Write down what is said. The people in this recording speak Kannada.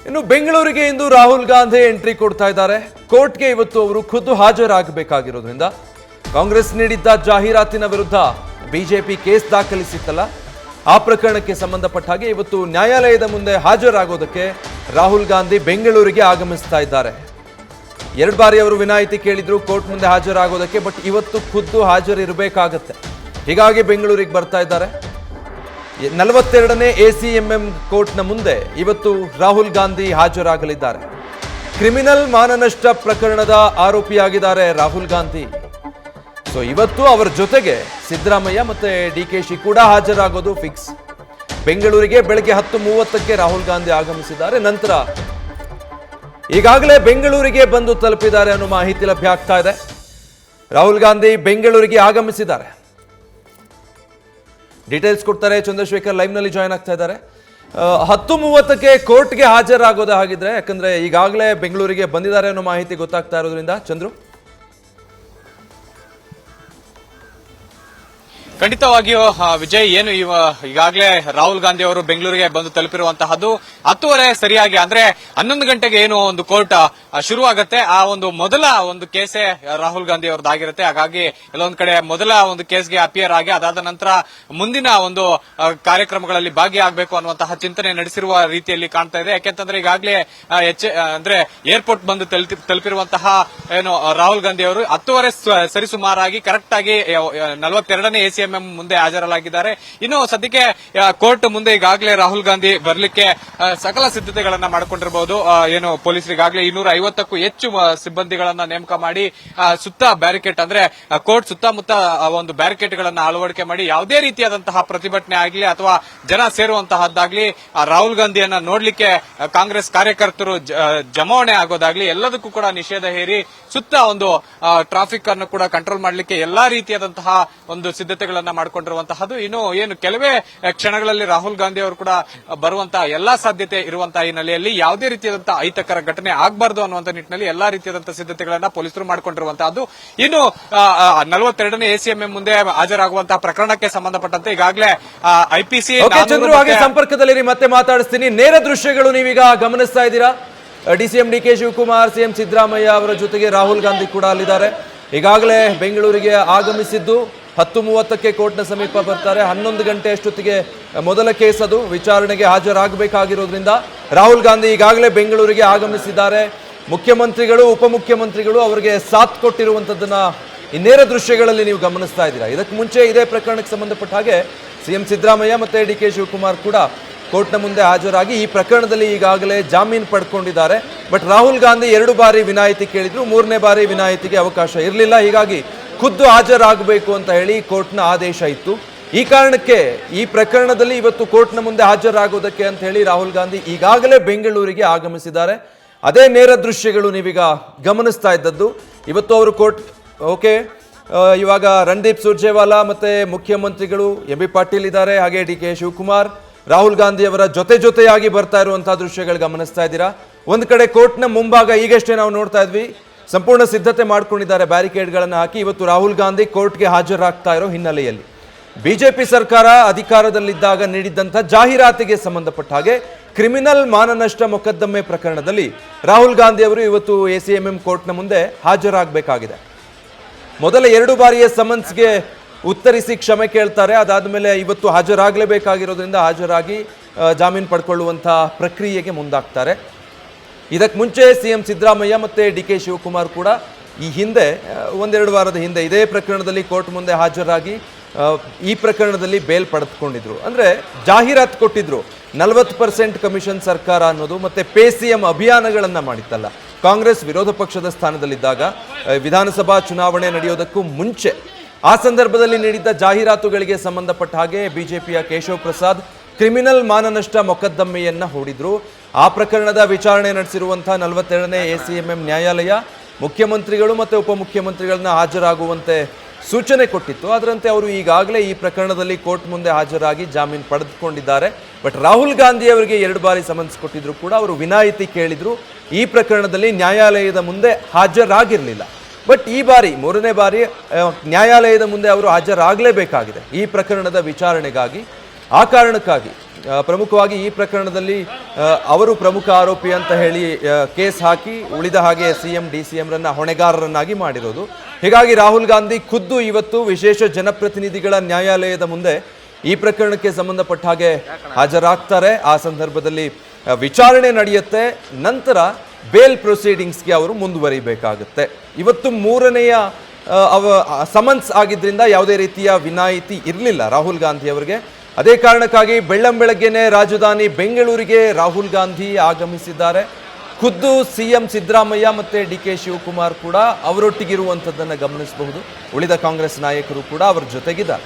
ಇನ್ನು ಬೆಂಗಳೂರಿಗೆ ಇಂದು ರಾಹುಲ್ ಗಾಂಧಿ ಎಂಟ್ರಿ ಕೊಡ್ತಾ ಇದ್ದಾರೆ. ಕೋರ್ಟ್ಗೆ ಇವತ್ತು ಅವರು ಖುದ್ದು ಹಾಜರಾಗಬೇಕಾಗಿರೋದ್ರಿಂದ ಕಾಂಗ್ರೆಸ್ ನೀಡಿದ್ದ ಜಾಹೀರಾತಿನ ವಿರುದ್ಧ ಬಿಜೆಪಿ ಕೇಸ್ ದಾಖಲಿಸಿತ್ತಲ್ಲ, ಆ ಪ್ರಕರಣಕ್ಕೆ ಸಂಬಂಧಪಟ್ಟ ಹಾಗೆ ಇವತ್ತು ನ್ಯಾಯಾಲಯದ ಮುಂದೆ ಹಾಜರಾಗೋದಕ್ಕೆ ರಾಹುಲ್ ಗಾಂಧಿ ಬೆಂಗಳೂರಿಗೆ ಆಗಮಿಸ್ತಾ ಇದ್ದಾರೆ. 2 ಬಾರಿ ಅವರು ವಿನಾಯಿತಿ ಕೇಳಿದ್ರು ಕೋರ್ಟ್ ಮುಂದೆ ಹಾಜರಾಗೋದಕ್ಕೆ, ಬಟ್ ಇವತ್ತು ಖುದ್ದು ಹಾಜರಿರಬೇಕಾಗತ್ತೆ. ಹೀಗಾಗಿ ಬೆಂಗಳೂರಿಗೆ ಬರ್ತಾ ಇದ್ದಾರೆ. 42ನೇ ACMM ಕೋರ್ಟ್ನ ಮುಂದೆ ಇವತ್ತು ರಾಹುಲ್ ಗಾಂಧಿ ಹಾಜರಾಗಲಿದ್ದಾರೆ. ಕ್ರಿಮಿನಲ್ ಮಾನನಷ್ಟ ಪ್ರಕರಣದ ಆರೋಪಿಯಾಗಿದ್ದಾರೆ ರಾಹುಲ್ ಗಾಂಧಿ. ಸೊ ಇವತ್ತು ಅವರ ಜೊತೆಗೆ ಸಿದ್ದರಾಮಯ್ಯ ಮತ್ತೆ DKಶಿ ಕೂಡ ಹಾಜರಾಗೋದು ಫಿಕ್ಸ್. ಬೆಂಗಳೂರಿಗೆ ಬೆಳಗ್ಗೆ 10:30ಕ್ಕೆ ರಾಹುಲ್ ಗಾಂಧಿ ಆಗಮಿಸಿದ್ದಾರೆ. ನಂತರ ಈಗಾಗಲೇ ಬೆಂಗಳೂರಿಗೆ ಬಂದು ತಲುಪಿದ್ದಾರೆ ಅನ್ನೋ ಮಾಹಿತಿ ಲಭ್ಯ ಆಗ್ತಾ ಇದೆ. ರಾಹುಲ್ ಗಾಂಧಿ ಬೆಂಗಳೂರಿಗೆ ಆಗಮಿಸಿದ್ದಾರೆ. ಡೀಟೇಲ್ಸ್ ಕೊಡ್ತಾರೆ ಚಂದ್ರಶೇಖರ್, ಲೈವ್ ನಲ್ಲಿ ಜಾಯ್ನ್ ಆಗ್ತಾ ಇದ್ದಾರೆ. 10:30ಕ್ಕೆ ಕೋರ್ಟ್ಗೆ ಹಾಜರಾಗೋದ ಹಾಗಿದ್ರೆ, ಯಾಕಂದ್ರೆ ಈಗಾಗಲೇ ಬೆಂಗಳೂರಿಗೆ ಬಂದಿದ್ದಾರೆ ಅನ್ನೋ ಮಾಹಿತಿ ಗೊತ್ತಾಗ್ತಾ ಇರೋದ್ರಿಂದ ಚಂದ್ರು. ಖಂಡಿತವಾಗಿಯೂ ವಿಜಯ್, ಏನು ಈಗಾಗಲೇ ರಾಹುಲ್ ಗಾಂಧಿ ಅವರು ಬೆಂಗಳೂರಿಗೆ ಬಂದು ತಲುಪಿರುವಂತಹದ್ದು 10:30 ಸರಿಯಾಗಿ, ಅಂದ್ರೆ 11 ಗಂಟೆಗೆ ಏನು ಒಂದು ಕೋರ್ಟ್ ಶುರುವಾಗುತ್ತೆ, ಆ ಒಂದು ಮೊದಲ ಒಂದು ಕೇಸೇ ರಾಹುಲ್ ಗಾಂಧಿ ಅವರದ್ದಾಗಿರುತ್ತೆ. ಹಾಗಾಗಿ ಎಲ್ಲೊಂದ್ ಕಡೆ ಮೊದಲ ಒಂದು ಕೇಸ್ಗೆ ಅಪಿಯರ್ ಆಗಿ ಅದಾದ ನಂತರ ಮುಂದಿನ ಒಂದು ಕಾರ್ಯಕ್ರಮಗಳಲ್ಲಿ ಭಾಗಿಯಾಗಬೇಕು ಅನ್ನುವಂತಹ ಚಿಂತನೆ ನಡೆಸಿರುವ ರೀತಿಯಲ್ಲಿ ಕಾಣ್ತಾ ಇದೆ. ಯಾಕೆಂತಂದ್ರೆ ಈಗಾಗಲೇ ಅಂದ್ರೆ ಏರ್ಪೋರ್ಟ್ ಬಂದು ತಲುಪಿರುವಂತಹ ಏನು ರಾಹುಲ್ ಗಾಂಧಿ ಅವರು 10:30 ಸರಿಸುಮಾರಾಗಿ ಕರೆಕ್ಟ್ ಆಗಿ 42ನೇ ACMM ಮುಂದೆ ಹಾಜರಾಗಿದ್ದಾರೆ. ಇನ್ನು ಸದ್ಯಕ್ಕೆ ಕೋರ್ಟ್ ಮುಂದೆ ಈಗಾಗಲೇ ರಾಹುಲ್ ಗಾಂಧಿ ಬರಲಿಕ್ಕೆ ಸಕಲ ಸಿದ್ಧತೆಗಳನ್ನ ಮಾಡಿಕೊಂಡಿರಬಹುದು. ಏನು ಪೊಲೀಸರು ಈಗಾಗಲೇ 250ಕ್ಕೂ ಹೆಚ್ಚು ಸಿಬ್ಬಂದಿಗಳನ್ನ ನೇಮಕ ಮಾಡಿ ಸುತ್ತ ಬ್ಯಾರಿಕೇಡ್, ಅಂದ್ರೆ ಕೋರ್ಟ್ ಸುತ್ತಮುತ್ತ ಒಂದು ಬ್ಯಾರಿಕೇಡ್ ಗಳನ್ನ ಅಳವಡಿಕೆ ಮಾಡಿ ಯಾವುದೇ ರೀತಿಯಾದಂತಹ ಪ್ರತಿಭಟನೆ ಆಗಲಿ ಅಥವಾ ಜನ ಸೇರುವಂತಹದ್ದಾಗ್ಲಿ, ರಾಹುಲ್ ಗಾಂಧಿಯನ್ನ ನೋಡ್ಲಿಕ್ಕೆ ಕಾಂಗ್ರೆಸ್ ಕಾರ್ಯಕರ್ತರು ಜಮಾವಣೆ ಆಗೋದಾಗ್ಲಿ ಎಲ್ಲದಕ್ಕೂ ಕೂಡ ನಿಷೇಧ ಹೇರಿ ಸುತ್ತ ಒಂದು ಟ್ರಾಫಿಕ್ ಅನ್ನು ಕೂಡ ಕಂಟ್ರೋಲ್ ಮಾಡಲಿಕ್ಕೆ ಎಲ್ಲಾ ರೀತಿಯಾದಂತಹ ಒಂದು ಸಿದ್ಧತೆಗಳನ್ನ ಮಾಡಿಕೊಂಡಿರುವಂತಹದ್ದು. ಇನ್ನು ಏನು ಕೆಲವೇ ಕ್ಷಣಗಳಲ್ಲಿ ರಾಹುಲ್ ಗಾಂಧಿ ಅವರು ಕೂಡ ಬರುವಂತಹ ಎಲ್ಲಾ ಸಾಧ್ಯತೆ ಇರುವಂತಹ ಹಿನ್ನೆಲೆಯಲ್ಲಿ ಯಾವುದೇ ರೀತಿಯಾದಂತಹ ಅಹಿತಕರ ಘಟನೆ ಆಗಬಾರದು ಅನ್ನುವಂತ ನಿಟ್ಟಿನಲ್ಲಿ ಎಲ್ಲಾ ರೀತಿಯಾದಂತಹ ಸಿದ್ಧತೆಗಳನ್ನ ಪೊಲೀಸರು ಮಾಡಿಕೊಂಡಿರುವಂತಹದ್ದು. ಇನ್ನು 42ನೇ ACMM ಮುಂದೆ ಹಾಜರಾಗುವಂತಹ ಪ್ರಕರಣಕ್ಕೆ ಸಂಬಂಧಪಟ್ಟಂತೆ ಈಗಾಗಲೇ IPC ಸಂಪರ್ಕದಲ್ಲಿ ಮತ್ತೆ ಮಾತಾಡಿಸ್ತೀನಿ. ನೇರ ದೃಶ್ಯಗಳು ನೀವೀಗ ಗಮನಿಸ್ತಾ ಇದ್ದೀರಾ. DCM DK Shivakumar, CM Siddaramaiah ಅವರ ಜೊತೆಗೆ ರಾಹುಲ್ ಗಾಂಧಿ ಕೂಡ ಅಲ್ಲಿದ್ದಾರೆ. ಈಗಾಗಲೇ ಬೆಂಗಳೂರಿಗೆ ಆಗಮಿಸಿದ್ದು 10:30ಕ್ಕೆ ಕೋರ್ಟ್ನ ಸಮೀಪ ಬರ್ತಾರೆ. 11 ಗಂಟೆ ಅಷ್ಟೊತ್ತಿಗೆ ಮೊದಲ ಕೇಸ್ ಅದು ವಿಚಾರಣೆಗೆ ಹಾಜರಾಗಬೇಕಾಗಿರೋದ್ರಿಂದ ರಾಹುಲ್ ಗಾಂಧಿ ಈಗಾಗಲೇ ಬೆಂಗಳೂರಿಗೆ ಆಗಮಿಸಿದ್ದಾರೆ. ಮುಖ್ಯಮಂತ್ರಿಗಳು, ಉಪಮುಖ್ಯಮಂತ್ರಿಗಳು ಅವರಿಗೆ ಸಾಥ್ ಕೊಟ್ಟಿರುವಂತದ್ದನ್ನ ಈ ನೇರ ದೃಶ್ಯಗಳಲ್ಲಿ ನೀವು ಗಮನಿಸ್ತಾ ಇದ್ದೀರಾ. ಇದಕ್ಕೆ ಮುಂಚೆ ಇದೇ ಪ್ರಕರಣಕ್ಕೆ ಸಂಬಂಧಪಟ್ಟ ಹಾಗೆ CM ಸಿದ್ದರಾಮಯ್ಯ ಮತ್ತೆ DK ಶಿವಕುಮಾರ್ ಕೂಡ ಕೋರ್ಟ್ನ ಮುಂದೆ ಹಾಜರಾಗಿ ಈ ಪ್ರಕರಣದಲ್ಲಿ ಈಗಾಗಲೇ ಜಾಮೀನು ಪಡ್ಕೊಂಡಿದ್ದಾರೆ. ಬಟ್ ರಾಹುಲ್ ಗಾಂಧಿ 2 ಬಾರಿ ವಿನಾಯಿತಿ ಕೇಳಿದ್ರು, 3ನೇ ಬಾರಿ ವಿನಾಯಿತಿಗೆ ಅವಕಾಶ ಇರಲಿಲ್ಲ. ಹೀಗಾಗಿ ಖುದ್ದು ಹಾಜರಾಗಬೇಕು ಅಂತ ಹೇಳಿ ಕೋರ್ಟ್ನ ಆದೇಶ ಇತ್ತು. ಈ ಕಾರಣಕ್ಕೆ ಈ ಪ್ರಕರಣದಲ್ಲಿ ಇವತ್ತು ಕೋರ್ಟ್ನ ಮುಂದೆ ಹಾಜರಾಗೋದಕ್ಕೆ ಅಂತ ಹೇಳಿ ರಾಹುಲ್ ಗಾಂಧಿ ಈಗಾಗಲೇ ಬೆಂಗಳೂರಿಗೆ ಆಗಮಿಸಿದ್ದಾರೆ. ಅದೇ ನೇರ ದೃಶ್ಯಗಳು ನೀವೀಗ ಗಮನಿಸ್ತಾ ಇದ್ದದ್ದು. ಇವತ್ತು ಅವರು ಕೋರ್ಟ್ ಇವಾಗ ರಣದೀಪ್ ಸುರ್ಜೇವಾಲಾ ಮತ್ತೆ ಮುಖ್ಯಮಂತ್ರಿಗಳು MB ಪಾಟೀಲ್ ಇದ್ದಾರೆ, ಹಾಗೆ DK ಶಿವಕುಮಾರ್, ರಾಹುಲ್ ಗಾಂಧಿ ಅವರ ಜೊತೆಯಾಗಿ ಬರ್ತಾ ಇರುವಂತಹ ದೃಶ್ಯಗಳು ಗಮನಿಸ್ತಾ ಇದ್ದೀರಾ. ಒಂದು ಕಡೆ ಕೋರ್ಟ್ನ ಮುಂಭಾಗ ಈಗಷ್ಟೇ ನಾವು ನೋಡ್ತಾ ಇದ್ವಿ, ಸಂಪೂರ್ಣ ಸಿದ್ಧತೆ ಮಾಡ್ಕೊಂಡಿದ್ದಾರೆ ಬ್ಯಾರಿಕೇಡ್ಗಳನ್ನು ಹಾಕಿ. ಇವತ್ತು ರಾಹುಲ್ ಗಾಂಧಿ ಕೋರ್ಟ್ಗೆ ಹಾಜರಾಗ್ತಾ ಇರೋ ಹಿನ್ನೆಲೆಯಲ್ಲಿ ಬಿಜೆಪಿ ಸರ್ಕಾರ ಅಧಿಕಾರದಲ್ಲಿದ್ದಾಗ ನೀಡಿದ್ದಂಥ ಜಾಹೀರಾತಿಗೆ ಸಂಬಂಧಪಟ್ಟ ಹಾಗೆ ಕ್ರಿಮಿನಲ್ ಮಾನನಷ್ಟ ಮೊಕದ್ದಮೆ ಪ್ರಕರಣದಲ್ಲಿ ರಾಹುಲ್ ಗಾಂಧಿ ಅವರು ಇವತ್ತು ACMM ಕೋರ್ಟ್ನ ಮುಂದೆ ಹಾಜರಾಗಬೇಕಾಗಿದೆ. ಮೊದಲ 2 ಬಾರಿಯ ಸಮನ್ಸ್ಗೆ ಉತ್ತರಿಸಿ ಕ್ಷಮೆ ಕೇಳ್ತಾರೆ. ಅದಾದಮೇಲೆ ಇವತ್ತು ಹಾಜರಾಗಲೇಬೇಕಾಗಿರೋದ್ರಿಂದ ಹಾಜರಾಗಿ ಜಾಮೀನು ಪಡ್ಕೊಳ್ಳುವಂತಹ ಪ್ರಕ್ರಿಯೆಗೆ ಮುಂದಾಗ್ತಾರೆ. ಇದಕ್ಕೆ ಮುಂಚೆ CM ಸಿದ್ದರಾಮಯ್ಯ ಮತ್ತು DK ಶಿವಕುಮಾರ್ ಕೂಡ ಈ ಹಿಂದೆ 1-2 ವಾರದ ಹಿಂದೆ ಇದೇ ಪ್ರಕರಣದಲ್ಲಿ ಕೋರ್ಟ್ ಮುಂದೆ ಹಾಜರಾಗಿ ಈ ಪ್ರಕರಣದಲ್ಲಿ ಬೇಲ್ ಪಡೆದುಕೊಂಡಿದ್ರು. ಅಂದರೆ ಜಾಹೀರಾತು ಕೊಟ್ಟಿದ್ರು 40% ಕಮಿಷನ್ ಸರ್ಕಾರ ಅನ್ನೋದು, ಮತ್ತು PCM ಅಭಿಯಾನಗಳನ್ನು ಮಾಡಿತ್ತಲ್ಲ ಕಾಂಗ್ರೆಸ್ ವಿರೋಧ ಪಕ್ಷದ ಸ್ಥಾನದಲ್ಲಿದ್ದಾಗ ವಿಧಾನಸಭಾ ಚುನಾವಣೆ ನಡೆಯೋದಕ್ಕೂ ಮುಂಚೆ. ಆ ಸಂದರ್ಭದಲ್ಲಿ ನೀಡಿದ್ದ ಜಾಹೀರಾತುಗಳಿಗೆ ಸಂಬಂಧಪಟ್ಟ ಹಾಗೆ ಬಿಜೆಪಿಯ ಕೇಶವ್ ಪ್ರಸಾದ್ ಕ್ರಿಮಿನಲ್ ಮಾನನಷ್ಟ ಮೊಕದ್ದಮೆಯನ್ನ ಹೂಡಿದ್ರು. ಆ ಪ್ರಕರಣದ ವಿಚಾರಣೆ ನಡೆಸಿರುವಂತಹ 42ನೇ ACMM ನ್ಯಾಯಾಲಯ ಮುಖ್ಯಮಂತ್ರಿಗಳು ಮತ್ತು ಉಪಮುಖ್ಯಮಂತ್ರಿಗಳನ್ನ ಹಾಜರಾಗುವಂತೆ ಸೂಚನೆ ಕೊಟ್ಟಿತ್ತು. ಅದರಂತೆ ಅವರು ಈಗಾಗಲೇ ಈ ಪ್ರಕರಣದಲ್ಲಿ ಕೋರ್ಟ್ ಮುಂದೆ ಹಾಜರಾಗಿ ಜಾಮೀನು ಪಡೆದುಕೊಂಡಿದ್ದಾರೆ. ಬಟ್ ರಾಹುಲ್ ಗಾಂಧಿ ಅವರಿಗೆ 2 ಬಾರಿ ಸಮನ್ಸ್ ಕೊಟ್ಟಿದ್ರು ಕೂಡ ಅವರು ವಿನಾಯಿತಿ ಕೇಳಿದ್ರು. ಈ ಪ್ರಕರಣದಲ್ಲಿ ನ್ಯಾಯಾಲಯದ ಮುಂದೆ ಹಾಜರಾಗಿರಲಿಲ್ಲ. ಬಟ್ ಈ ಬಾರಿ 3ನೇ ಬಾರಿ ನ್ಯಾಯಾಲಯದ ಮುಂದೆ ಅವರು ಹಾಜರಾಗಲೇಬೇಕಾಗಿದೆ ಈ ಪ್ರಕರಣದ ವಿಚಾರಣೆಗಾಗಿ. ಆ ಕಾರಣಕ್ಕಾಗಿ ಪ್ರಮುಖವಾಗಿ ಈ ಪ್ರಕರಣದಲ್ಲಿ ಅವರು ಪ್ರಮುಖ ಆರೋಪಿ ಅಂತ ಹೇಳಿ ಕೇಸ್ ಹಾಕಿ ಉಳಿದ ಹಾಗೆ ಸಿಎಂ DCM ರನ್ನ ಹೊಣೆಗಾರರನ್ನಾಗಿ ಮಾಡಿರೋದು. ಹೀಗಾಗಿ ರಾಹುಲ್ ಗಾಂಧಿ ಖುದ್ದು ಇವತ್ತು ವಿಶೇಷ ಜನಪ್ರತಿನಿಧಿಗಳ ನ್ಯಾಯಾಲಯದ ಮುಂದೆ ಈ ಪ್ರಕರಣಕ್ಕೆ ಸಂಬಂಧಪಟ್ಟ ಹಾಗೆ ಹಾಜರಾಗ್ತಾರೆ. ಆ ಸಂದರ್ಭದಲ್ಲಿ ವಿಚಾರಣೆ ನಡೆಯುತ್ತೆ. ನಂತರ ಬೇಲ್ ಪ್ರೊಸೀಡಿಂಗ್ಸ್ಗೆ ಅವರು ಮುಂದುವರಿಬೇಕಾಗುತ್ತೆ. ಇವತ್ತು ಮೂರನೆಯ ಸಮನ್ಸ್ ಆಗಿದ್ರಿಂದ ಯಾವುದೇ ರೀತಿಯ ವಿನಾಯಿತಿ ಇರಲಿಲ್ಲ ರಾಹುಲ್ ಗಾಂಧಿ ಅವರಿಗೆ. ಅದೇ ಕಾರಣಕ್ಕಾಗಿ ಬೆಳ್ಳಂಬೆಳಗ್ಗೆನೆ ರಾಜಧಾನಿ ಬೆಂಗಳೂರಿಗೆ ರಾಹುಲ್ ಗಾಂಧಿ ಆಗಮಿಸಿದ್ದಾರೆ. ಖುದ್ದು ಸಿಎಂ ಸಿದ್ದರಾಮಯ್ಯ ಮತ್ತೆ DK ಶಿವಕುಮಾರ್ ಕೂಡ ಅವರೊಟ್ಟಿಗಿರುವಂಥದ್ದನ್ನು ಗಮನಿಸಬಹುದು. ಉಳಿದ ಕಾಂಗ್ರೆಸ್ ನಾಯಕರು ಕೂಡ ಅವರ ಜೊತೆಗಿದ್ದಾರೆ.